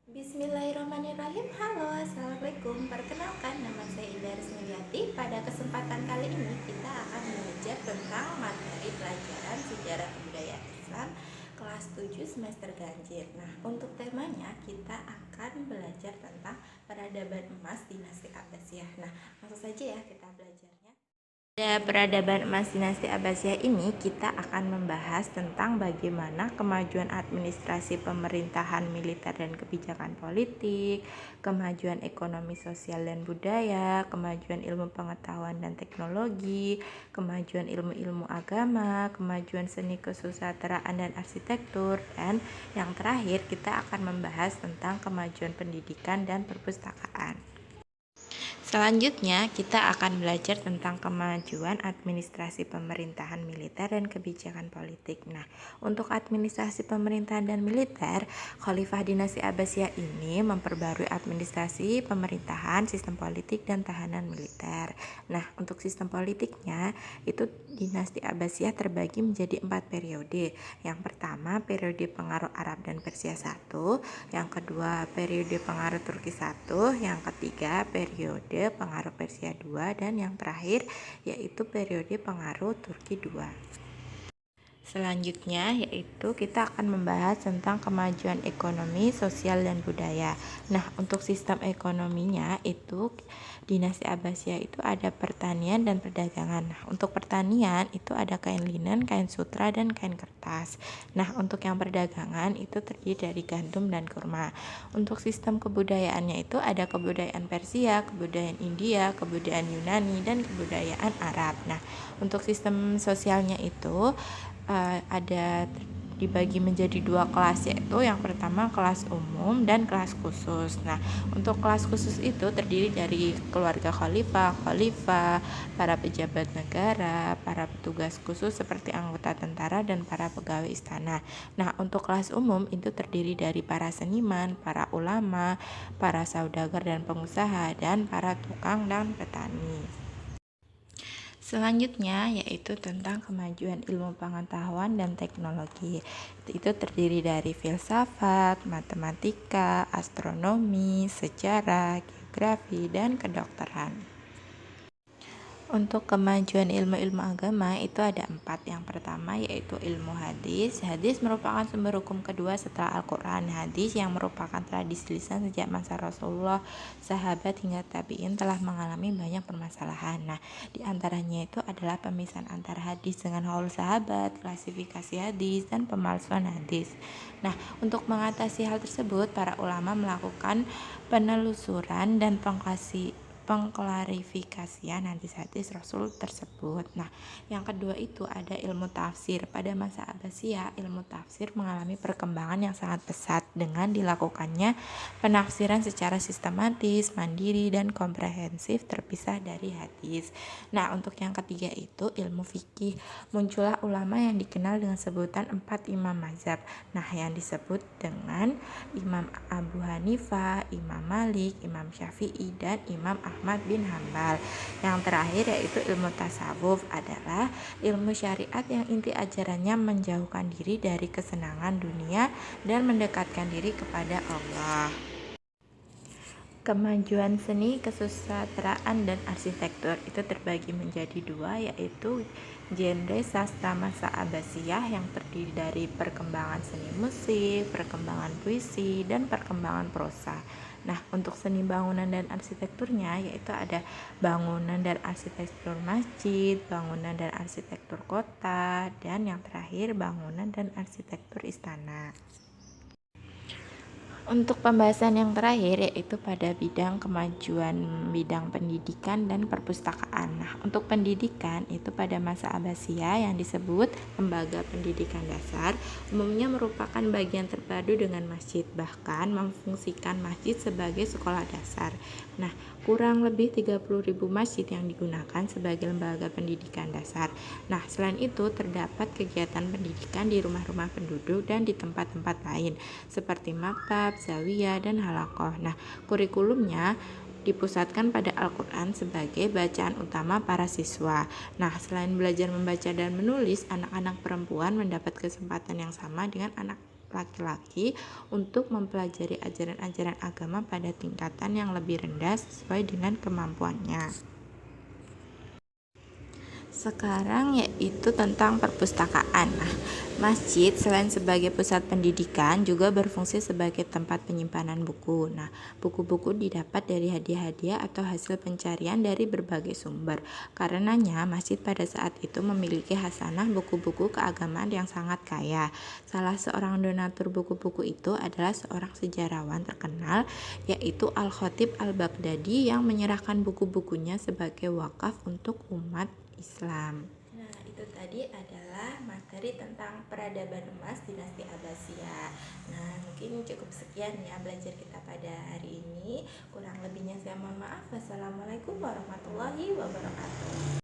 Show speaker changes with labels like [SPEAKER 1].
[SPEAKER 1] Bismillahirrahmanirrahim. Halo, assalamualaikum. Perkenalkan, nama saya Ida Resmiliati. Pada kesempatan kali ini kita akan belajar tentang materi pelajaran sejarah kebudayaan Islam kelas 7 semester ganjil. Nah, untuk temanya kita akan belajar tentang peradaban emas dinasti Abbasiyah. Nah, langsung saja ya kita belajarnya. Pada peradaban emas dinasti Abbasiyah ini kita akan membahas tentang bagaimana kemajuan administrasi pemerintahan, militer dan kebijakan politik, kemajuan ekonomi sosial dan budaya, kemajuan ilmu pengetahuan dan teknologi, kemajuan ilmu-ilmu agama, kemajuan seni kesusastraan dan arsitektur, dan yang terakhir kita akan membahas tentang kemajuan pendidikan dan perpustakaan. Selanjutnya, kita akan belajar tentang kemajuan administrasi pemerintahan militer dan kebijakan politik. Nah, untuk administrasi pemerintahan dan militer, Khalifah Dinasti Abbasiyah ini memperbarui administrasi pemerintahan, sistem politik, dan tahanan militer. Nah, untuk sistem politiknya, itu Dinasti Abbasiyah terbagi menjadi 4 periode. Yang pertama, periode pengaruh Arab dan Persia 1, yang kedua, periode pengaruh Turki 1, yang ketiga, periode pengaruh Persia 2, dan yang terakhir yaitu periode pengaruh Turki 2. Selanjutnya yaitu kita akan membahas tentang kemajuan ekonomi, sosial, dan budaya. Nah, untuk sistem ekonominya itu Dinasti Abbasiyah itu ada pertanian dan perdagangan. Nah, untuk pertanian itu ada kain linen, kain sutra, dan kain kertas. Nah, untuk yang perdagangan itu terdiri dari gandum dan kurma. Untuk sistem kebudayaannya itu ada kebudayaan Persia, kebudayaan India, kebudayaan Yunani, dan kebudayaan Arab. Nah, untuk sistem sosialnya itu ada dibagi menjadi 2 kelas, yaitu yang pertama kelas umum dan kelas khusus. Nah, untuk kelas khusus itu terdiri dari keluarga khalifah, para pejabat negara, para petugas khusus seperti anggota tentara dan para pegawai istana. Nah, untuk kelas umum itu terdiri dari para seniman, para ulama, para saudagar dan pengusaha, dan para tukang dan petani. Selanjutnya yaitu tentang kemajuan ilmu pengetahuan dan teknologi. Itu terdiri dari filsafat, matematika, astronomi, sejarah, geografi, dan kedokteran. Untuk kemajuan ilmu-ilmu agama itu ada 4. Yang pertama yaitu ilmu hadis. Hadis merupakan sumber hukum kedua setelah Al-Quran. Hadis yang merupakan tradisi lisan sejak masa Rasulullah, sahabat hingga tabi'in telah mengalami banyak permasalahan. Nah, di antaranya itu adalah pemisahan antara hadis dengan haul sahabat, klasifikasi hadis, dan pemalsuan hadis. Nah, untuk mengatasi hal tersebut, para ulama melakukan penelusuran dan pengklarifikasian hadis-hadis Rasul tersebut. Nah, yang kedua itu ada ilmu tafsir. Pada masa Abbasiyah, ilmu tafsir mengalami perkembangan yang sangat pesat dengan dilakukannya penafsiran secara sistematis, mandiri, dan komprehensif terpisah dari hadis. Nah, untuk yang ketiga itu ilmu fikih. Muncullah ulama yang dikenal dengan sebutan 4 imam mazhab. Nah, yang disebut dengan Imam Abu Hanifah, Imam Malik, Imam Syafi'i, dan Imam Ahmad bin Hambal. Yang terakhir yaitu ilmu tasawuf, adalah ilmu syariat yang inti ajarannya menjauhkan diri dari kesenangan dunia dan mendekatkan diri kepada Allah. Kemajuan seni, kesusastraan, dan arsitektur itu terbagi menjadi 2, yaitu genre sastra masa Abbasiyah yang terdiri dari perkembangan seni musik, perkembangan puisi, dan perkembangan prosa. Nah, untuk seni bangunan dan arsitekturnya yaitu ada bangunan dan arsitektur masjid, bangunan dan arsitektur kota, dan yang terakhir bangunan dan arsitektur istana. Untuk pembahasan yang terakhir yaitu pada bidang kemajuan bidang pendidikan dan perpustakaan. Nah, untuk pendidikan itu pada masa Abbasiyah yang disebut lembaga pendidikan dasar umumnya merupakan bagian terpadu dengan masjid, bahkan memfungsikan masjid sebagai sekolah dasar. Nah, kurang lebih 30.000 masjid yang digunakan sebagai lembaga pendidikan dasar. Nah, selain itu terdapat kegiatan pendidikan di rumah-rumah penduduk dan di tempat-tempat lain seperti maktab, zawiyah, dan halaqah. Nah, kurikulumnya dipusatkan pada Al-Quran sebagai bacaan utama para siswa. Nah, selain belajar membaca dan menulis, anak-anak perempuan mendapat kesempatan yang sama dengan laki-laki untuk mempelajari ajaran-ajaran agama pada tingkatan yang lebih rendah sesuai dengan kemampuannya. Sekarang yaitu tentang perpustakaan. Nah, masjid selain sebagai pusat pendidikan juga berfungsi sebagai tempat penyimpanan buku. Nah, buku-buku didapat dari hadiah-hadiah atau hasil pencarian dari berbagai sumber. Karenanya, masjid pada saat itu memiliki hasanah buku-buku keagamaan yang sangat kaya. Salah seorang donatur buku-buku itu adalah seorang sejarawan terkenal, yaitu Al-Khatib Al-Baghdadi yang menyerahkan buku-bukunya sebagai wakaf untuk umat Islam. Nah, itu tadi adalah materi tentang peradaban emas dinasti Abbasiyah. Nah, mungkin cukup sekian ya belajar kita pada hari ini. Kurang lebihnya saya mohon maaf. Wassalamualaikum warahmatullahi wabarakatuh.